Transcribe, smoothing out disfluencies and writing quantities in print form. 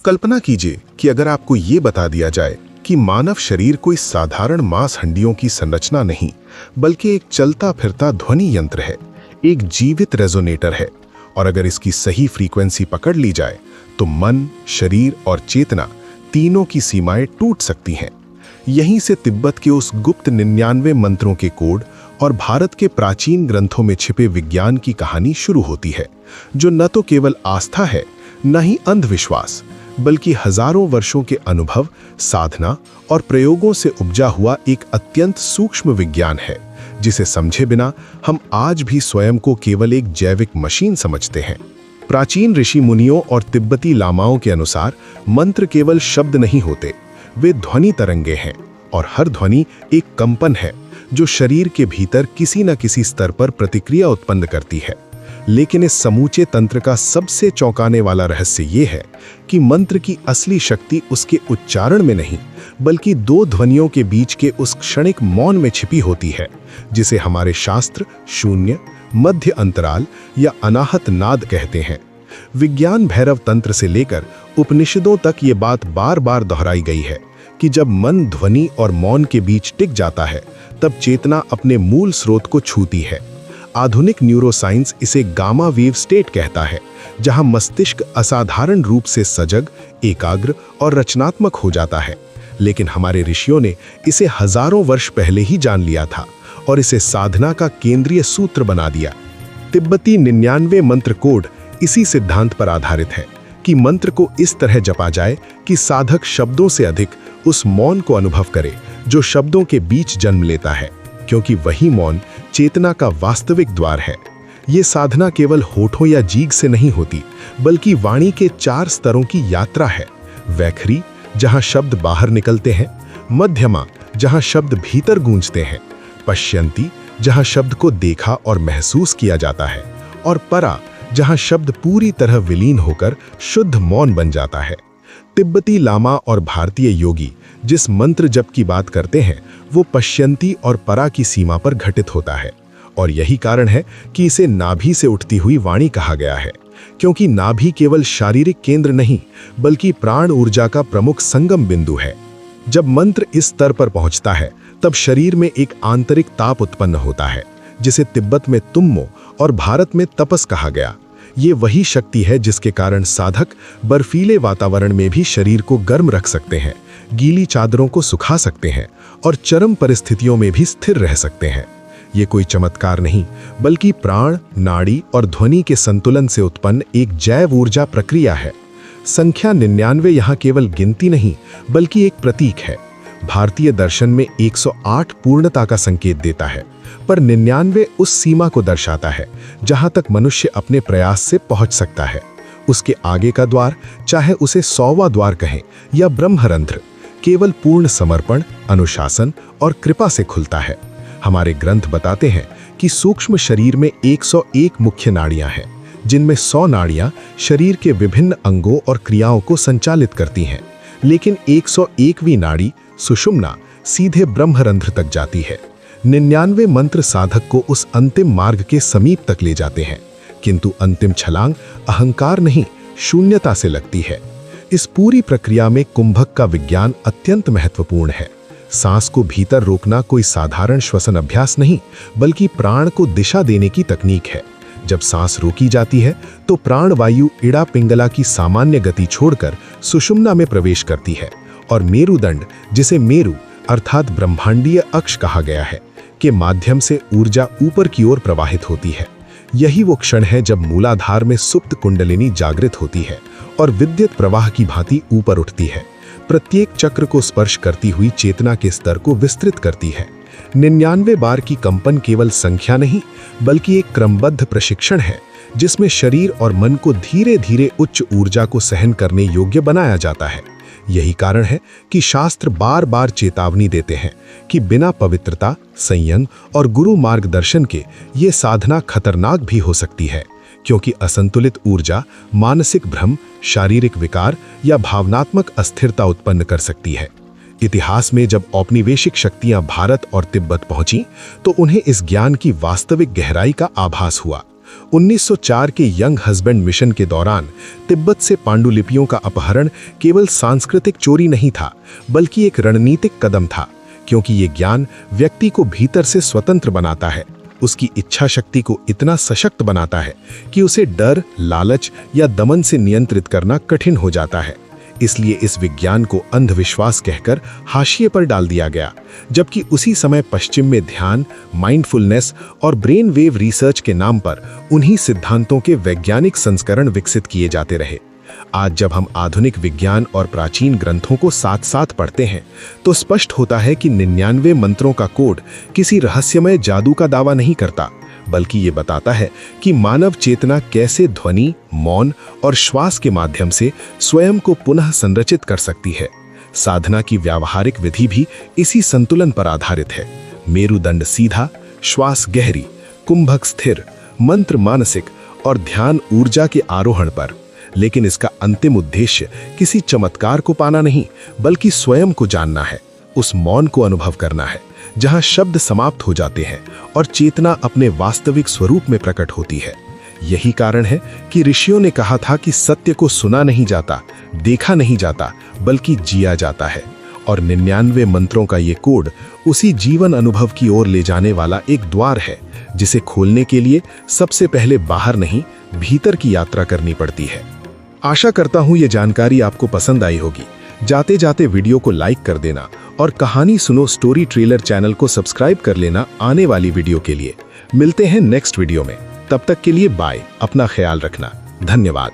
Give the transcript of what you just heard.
कल्पना कीजिए कि अगर आपको ये बता दिया जाए कि मानव शरीर कोई साधारण मांस हड्डियों की संरचना नहीं, बल्कि एक चलता फिरता ध्वनि यंत्र है, एक जीवित रेजोनेटर है, और अगर इसकी सही फ्रीक्वेंसी पकड़ ली जाए तो मन, शरीर और चेतना तीनों की सीमाएं टूट सकती हैं। यहीं से तिब्बत के उस गुप्त 99 मंत्रों के कोड और भारत के प्राचीन ग्रंथों में छिपे विज्ञान की कहानी शुरू होती है, जो न तो केवल आस्था है, न ही अंधविश्वास, बल्कि हजारों वर्षों के अनुभव, साधना और प्रयोगों से उपजा हुआ एक अत्यंत सूक्ष्म विज्ञान है, जिसे समझे बिना हम आज भी स्वयं को केवल एक जैविक मशीन समझते हैं। प्राचीन ऋषि मुनियों और तिब्बती लामाओं के अनुसार मंत्र केवल शब्द नहीं होते, वे ध्वनि तरंगे हैं, और हर ध्वनि एक कंपन है जो शरीर के भीतर किसी न किसी स्तर पर प्रतिक्रिया उत्पन्न करती है। लेकिन इस समूचे तंत्र का सबसे चौंकाने वाला रहस्य ये है कि मंत्र की असली शक्ति उसके उच्चारण में नहीं, बल्कि दो ध्वनियों के बीच के उस क्षणिक मौन में छिपी होती है, जिसे हमारे शास्त्र शून्य, मध्य अंतराल या अनाहत नाद कहते हैं। विज्ञान भैरव तंत्र से लेकर उपनिषदों तक ये बात बार बार दोहराई गई है कि जब मन ध्वनि और मौन के बीच टिक जाता है, तब चेतना अपने मूल स्रोत को छूती है। आधुनिक न्यूरोसाइंस इसे गामा वेव स्टेट कहता है, जहां मस्तिष्क असाधारण रूप से सजग, एकाग्र और रचनात्मक हो जाता है। लेकिन हमारे ऋषियों ने इसे हजारों वर्ष पहले ही जान लिया था और इसे साधना का केंद्रीय सूत्र बना दिया। तिब्बती 99 मंत्र कोड इसी सिद्धांत पर आधारित है कि मंत्र को इस तरह जपा जाए कि साधक शब्दों से अधिक उस मौन को अनुभव करे जो शब्दों के बीच जन्म लेता है, क्योंकि वही मौन चेतना का वास्तविक द्वार है। ये साधना केवल होठों या जीभ से नहीं होती, बल्कि वाणी के 4 स्तरों की यात्रा है। वैखरी, जहां शब्द बाहर निकलते हैं, मध्यमा, जहां शब्द भीतर गूंजते हैं, पश्यंती, जहां शब्द को देखा और महसूस किया जाता है, और परा, जहां शब्द पूरी तरह विलीन होकर शुद्ध मौन बन जाता है। तिब्बती लामा और भारतीय योगी जिस मंत्र जप की बात करते हैं, वो पश्यंती और परा की सीमा पर घटित होता है, और यही कारण है कि इसे नाभि से उठती हुई वाणी कहा गया है, क्योंकि नाभि केवल शारीरिक केंद्र नहीं, बल्कि प्राण ऊर्जा का प्रमुख संगम बिंदु है। जब मंत्र इस स्तर पर पहुंचता है, तब शरीर में एक आंतरिक ताप उत्पन्न होता है, जिसे तिब्बत में तुम्मो और भारत में तपस कहा गया। ये वही शक्ति है जिसके कारण साधक बर्फीले वातावरण में भी शरीर को गर्म रख सकते हैं, गीली चादरों को सुखा सकते हैं और चरम परिस्थितियों में भी स्थिर रह सकते हैं। ये कोई चमत्कार नहीं, बल्कि प्राण, नाड़ी और ध्वनि के संतुलन से उत्पन्न एक जैव ऊर्जा प्रक्रिया है। संख्या 99 यहाँ केवल गिनती नहीं, बल्कि एक प्रतीक है। भारतीय दर्शन में 108 पूर्णता का संकेत देता है, पर 99 उस सीमा को दर्शाता है जहां तक मनुष्य अपने प्रयास से पहुंच सकता है। उसके आगे का द्वार, चाहे उसे 100वां द्वार कहें या ब्रह्मरंध्र, केवल पूर्ण समर्पण, अनुशासन और कृपा से खुलता है। हमारे ग्रंथ बताते हैं कि सूक्ष्म शरीर में 101 मुख्य नाड़ियां हैं, जिनमें 100 नाड़ियां शरीर के विभिन्न अंगों और क्रियाओं को संचालित करती हैं, लेकिन 101वीं नाड़ी सुषुम्ना सीधे ब्रह्मरंध्र तक जाती है। 99 मंत्र साधक को उस अंतिम मार्ग के समीप तक ले जाते हैं, किंतु अंतिम छलांग अहंकार नहीं, शून्यता से लगती है। इस पूरी प्रक्रिया में कुंभक का विज्ञान अत्यंत महत्वपूर्ण है। सांस को भीतर रोकना कोई साधारण श्वसन अभ्यास नहीं, बल्कि प्राण को दिशा देने की तकनीक है। जब सांस रोकी जाती है तो प्राण वायु इड़ा पिंगला की सामान्य गति छोड़कर सुषुम्ना में प्रवेश करती है, और मेरुदंड, जिसे मेरु अर्थात ब्रह्मांडीय अक्ष कहा गया है, के माध्यम से ऊर्जा ऊपर की ओर प्रवाहित होती है। यही वो क्षण है जब मूलाधार में सुप्त कुंडलिनी जागृत होती है और विद्युत प्रवाह की भांति ऊपर उठती है, प्रत्येक चक्र को स्पर्श करती हुई चेतना के स्तर को विस्तृत करती है। 99 बार की कंपन केवल संख्या नहीं, बल्कि एक क्रमबद्ध प्रशिक्षण है, जिसमें शरीर और मन को धीरे धीरे उच्च ऊर्जा को सहन करने योग्य बनाया जाता है। यही कारण है कि शास्त्र बार बार चेतावनी देते हैं कि बिना पवित्रता, संयम और गुरु मार्गदर्शन के ये साधना खतरनाक भी हो सकती है, क्योंकि असंतुलित ऊर्जा मानसिक भ्रम, शारीरिक विकार या भावनात्मक अस्थिरता उत्पन्न कर सकती है। इतिहास में जब औपनिवेशिक शक्तियां भारत और तिब्बत पहुंची, तो उन्हें इस ज्ञान की वास्तविक गहराई का आभास हुआ। 1904 के यंग हस्बैंड मिशन के दौरान तिब्बत से पांडुलिपियों का अपहरण केवल सांस्कृतिक चोरी नहीं था, बल्कि एक रणनीतिक कदम था, क्योंकि ये ज्ञान व्यक्ति को भीतर से स्वतंत्र बनाता है, उसकी इच्छा शक्ति को इतना सशक्त बनाता है कि उसे डर, लालच या दमन से नियंत्रित करना कठिन हो जाता है। इसलिए इस विज्ञान को अंधविश्वास कहकर हाशिए पर डाल दिया गया, जबकि उसी समय पश्चिम में ध्यान, माइंडफुलनेस और ब्रेन वेव रिसर्च के नाम पर उन्हीं सिद्धांतों के वैज्ञानिक संस्करण विकसित किए जाते रहे। आज जब हम आधुनिक विज्ञान और प्राचीन ग्रंथों को साथ साथ पढ़ते हैं, तो स्पष्ट होता है कि 99 मंत्रों का कोड किसी रहस्यमय जादू का दावा नहीं करता, बल्कि ये बताता है कि मानव चेतना कैसे ध्वनि, मौन और श्वास के माध्यम से स्वयं को पुनः संरचित कर सकती है। साधना की व्यावहारिक विधि भी इसी संतुलन पर आधारित है। मेरुदंड सीधा, श्वास गहरी, कुंभक स्थिर, मंत्र मानसिक और ध्यान ऊर्जा के आरोहण पर। लेकिन इसका अंतिम उद्देश्य किसी चमत्कार को पाना नहीं, बल्कि स्वयं को जानना है, उस मौन को अनुभव करना है जहां शब्द समाप्त हो जाते हैं और चेतना अपने वास्तविक स्वरूप में प्रकट होती है। यही कारण है कि ऋषियों ने कहा था कि सत्य को सुना नहीं जाता, देखा नहीं जाता, बल्कि जिया जाता है। और 99 मंत्रों का ये कोड उसी जीवन अनुभव की ओर ले जाने वाला एक द्वार है, जिसे खोलने के लिए सबसे पहले बाहर नहीं, भीतर की यात्रा करनी पड़ती है। आशा करता हूं ये जानकारी आपको पसंद आई होगी। जाते जाते वीडियो को लाइक कर देना और कहानी सुनो स्टोरी ट्रेलर चैनल को सब्सक्राइब कर लेना आने वाली वीडियो के लिए। मिलते हैं नेक्स्ट वीडियो में, तब तक के लिए बाय। अपना ख्याल रखना। धन्यवाद।